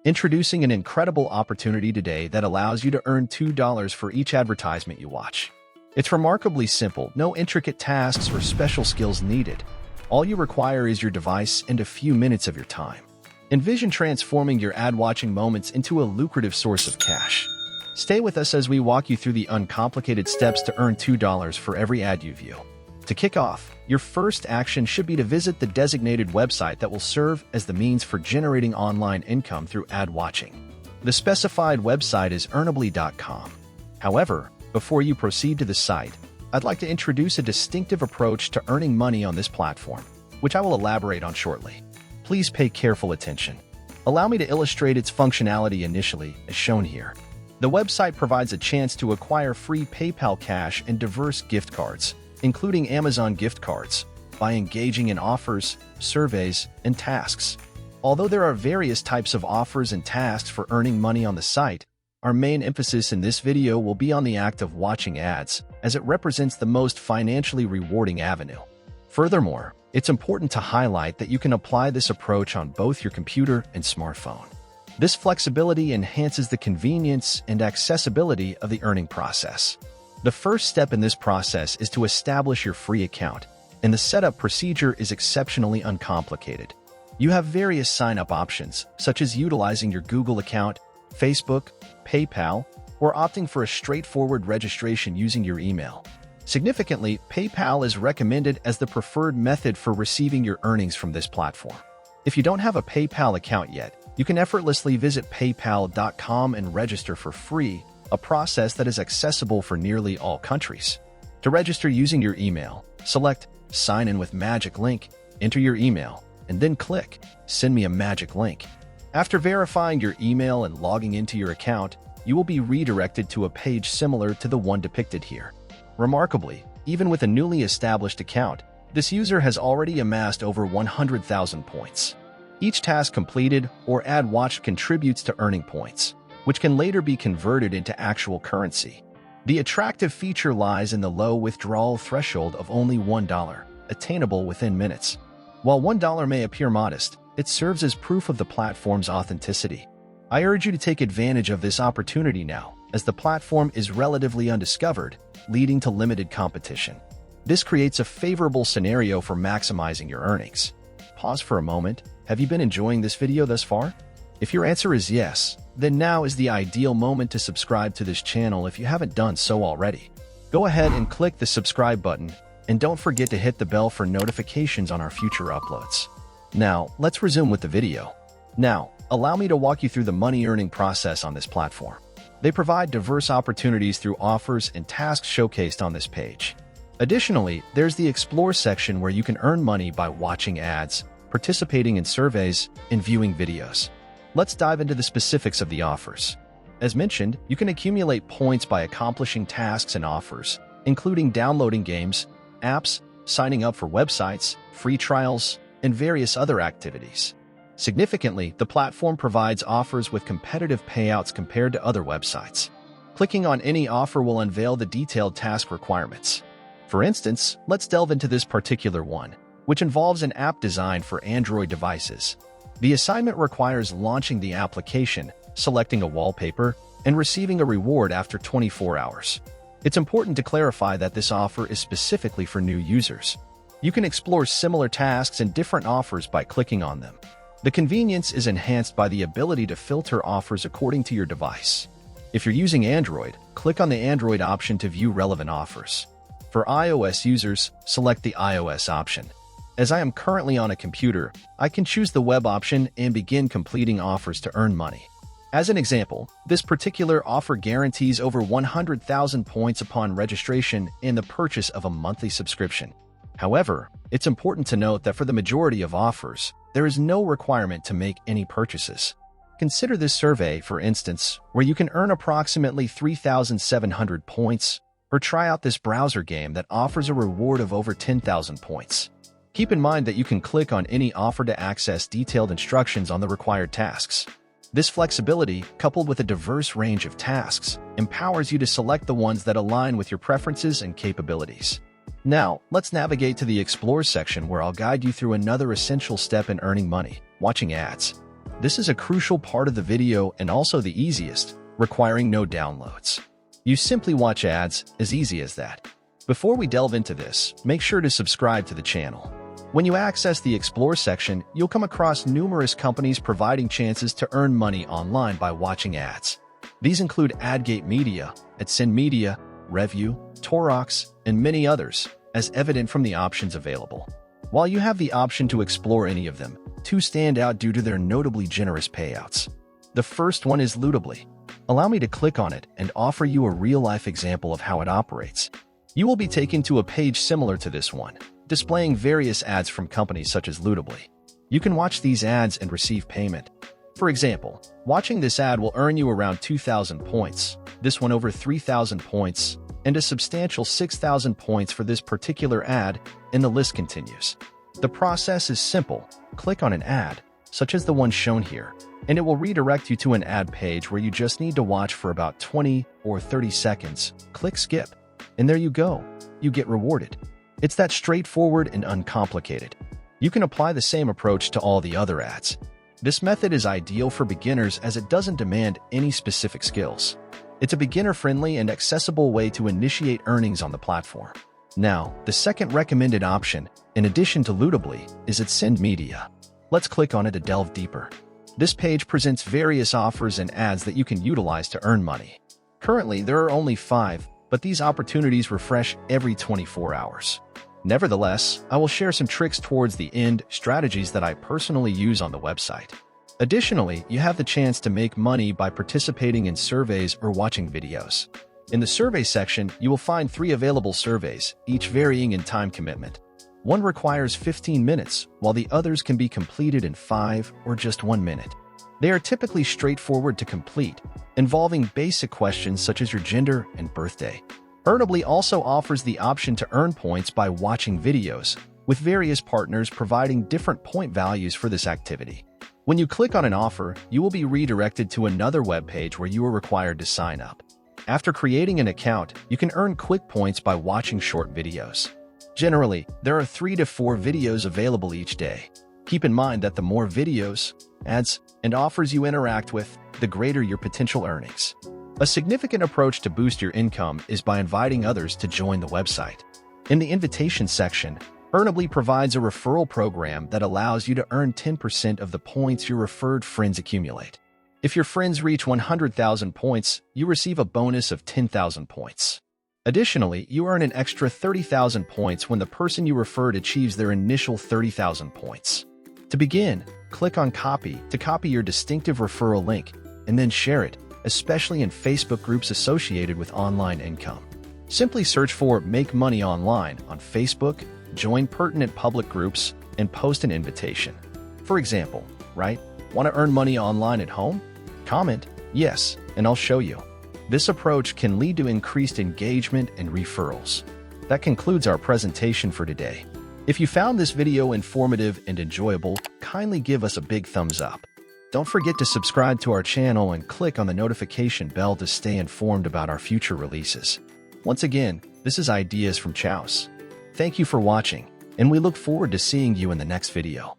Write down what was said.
Introducing an incredible opportunity today that allows you to earn $2 for each advertisement you watch. It's remarkably simple, no intricate tasks or special skills needed. All you require is your device and a few minutes of your time. Envision transforming your ad-watching moments into a lucrative source of cash. Stay with us as we walk you through the uncomplicated steps to earn $2 for every ad you view. To kick off, your first action should be to visit the designated website that will serve as the means for generating online income through ad watching. The specified website is Earnably.com. However, before you proceed to the site, I'd like to introduce a distinctive approach to earning money on this platform, which I will elaborate on shortly. Please pay careful attention. Allow me to illustrate its functionality initially, as shown here. The website provides a chance to acquire free PayPal cash and diverse gift cards, including Amazon gift cards, by engaging in offers, surveys, and tasks. Although there are various types of offers and tasks for earning money on the site, our main emphasis in this video will be on the act of watching ads, as it represents the most financially rewarding avenue. Furthermore, it's important to highlight that you can apply this approach on both your computer and smartphone. This flexibility enhances the convenience and accessibility of the earning process. The first step in this process is to establish your free account, and the setup procedure is exceptionally uncomplicated. You have various sign-up options, such as utilizing your Google account, Facebook, PayPal, or opting for a straightforward registration using your email. Significantly, PayPal is recommended as the preferred method for receiving your earnings from this platform. If you don't have a PayPal account yet, you can effortlessly visit paypal.com and register for free, a process that is accessible for nearly all countries. To register using your email, select Sign in with Magic Link, enter your email, and then click Send me a magic link. After verifying your email and logging into your account, you will be redirected to a page similar to the one depicted here. Remarkably, even with a newly established account, this user has already amassed over 100,000 points. Each task completed or ad watched contributes to earning points, which can later be converted into actual currency. The attractive feature lies in the low withdrawal threshold of only $1, attainable within minutes. While $1 may appear modest, it serves as proof of the platform's authenticity. I urge you to take advantage of this opportunity now, as the platform is relatively undiscovered, leading to limited competition. This creates a favorable scenario for maximizing your earnings. Pause for a moment. Have you been enjoying this video thus far? If your answer is yes, then now is the ideal moment to subscribe to this channel if you haven't done so already. Go ahead and click the subscribe button, and don't forget to hit the bell for notifications on our future uploads. Now, let's resume with the video. Now, allow me to walk you through the money-earning process on this platform. They provide diverse opportunities through offers and tasks showcased on this page. Additionally, there's the Explore section where you can earn money by watching ads, participating in surveys, and viewing videos. Let's dive into the specifics of the offers. As mentioned, you can accumulate points by accomplishing tasks and offers, including downloading games, apps, signing up for websites, free trials, and various other activities. Significantly, the platform provides offers with competitive payouts compared to other websites. Clicking on any offer will unveil the detailed task requirements. For instance, let's delve into this particular one, which involves an app designed for Android devices. The assignment requires launching the application, selecting a wallpaper, and receiving a reward after 24 hours. It's important to clarify that this offer is specifically for new users. You can explore similar tasks and different offers by clicking on them. The convenience is enhanced by the ability to filter offers according to your device. If you're using Android, click on the Android option to view relevant offers. For iOS users, select the iOS option. As I am currently on a computer, I can choose the web option and begin completing offers to earn money. As an example, this particular offer guarantees over 100,000 points upon registration and the purchase of a monthly subscription. However, it's important to note that for the majority of offers, there is no requirement to make any purchases. Consider this survey, for instance, where you can earn approximately 3,700 points, or try out this browser game that offers a reward of over 10,000 points. Keep in mind that you can click on any offer to access detailed instructions on the required tasks. This flexibility, coupled with a diverse range of tasks, empowers you to select the ones that align with your preferences and capabilities. Now, let's navigate to the Explore section where I'll guide you through another essential step in earning money: watching ads. This is a crucial part of the video and also the easiest, requiring no downloads. You simply watch ads, as easy as that. Before we delve into this, make sure to subscribe to the channel. When you access the Explore section, you'll come across numerous companies providing chances to earn money online by watching ads. These include AdGate Media, AdSend Media, Review, Torox, and many others, as evident from the options available. While you have the option to explore any of them, two stand out due to their notably generous payouts. The first one is Earnably. Allow me to click on it and offer you a real-life example of how it operates. You will be taken to a page similar to this one, displaying various ads from companies such as Earnably. You can watch these ads and receive payment. For example, watching this ad will earn you around 2,000 points, this one over 3,000 points, and a substantial 6,000 points for this particular ad, and the list continues. The process is simple. Click on an ad, such as the one shown here, and it will redirect you to an ad page where you just need to watch for about 20 or 30 seconds. Click skip, and there you go. You get rewarded. It's that straightforward and uncomplicated. You can apply the same approach to all the other ads. This method is ideal for beginners as it doesn't demand any specific skills. It's a beginner-friendly and accessible way to initiate earnings on the platform. Now, the second recommended option, in addition to Earnably, is AdSend Media. Let's click on it to delve deeper. This page presents various offers and ads that you can utilize to earn money. Currently, there are only 5, but these opportunities refresh every 24 hours. Nevertheless, I will share some tricks towards the end, strategies that I personally use on the website. Additionally, you have the chance to make money by participating in surveys or watching videos. In the survey section, you will find 3 available surveys, each varying in time commitment. One requires 15 minutes, while the others can be completed in 5 or just 1 minute. They are typically straightforward to complete, involving basic questions such as your gender and birthday. Earnably also offers the option to earn points by watching videos, with various partners providing different point values for this activity. When you click on an offer, you will be redirected to another web page where you are required to sign up. After creating an account, you can earn quick points by watching short videos. Generally, there are 3 to 4 videos available each day. Keep in mind that the more videos, ads, and offers you interact with, the greater your potential earnings. A significant approach to boost your income is by inviting others to join the website. In the invitation section, Earnably provides a referral program that allows you to earn 10% of the points your referred friends accumulate. If your friends reach 100,000 points, you receive a bonus of 10,000 points. Additionally, you earn an extra 30,000 points when the person you referred achieves their initial 30,000 points. To begin, click on Copy to copy your distinctive referral link, and then share it, especially in Facebook groups associated with online income. Simply search for Make Money Online on Facebook, join pertinent public groups, and post an invitation. For example, write, "Want to earn money online at home?" Comment, "Yes," and I'll show you. This approach can lead to increased engagement and referrals. That concludes our presentation for today. If you found this video informative and enjoyable, kindly give us a big thumbs up. Don't forget to subscribe to our channel and click on the notification bell to stay informed about our future releases. Once again, this is Ideas from Chows. Thank you for watching, and we look forward to seeing you in the next video.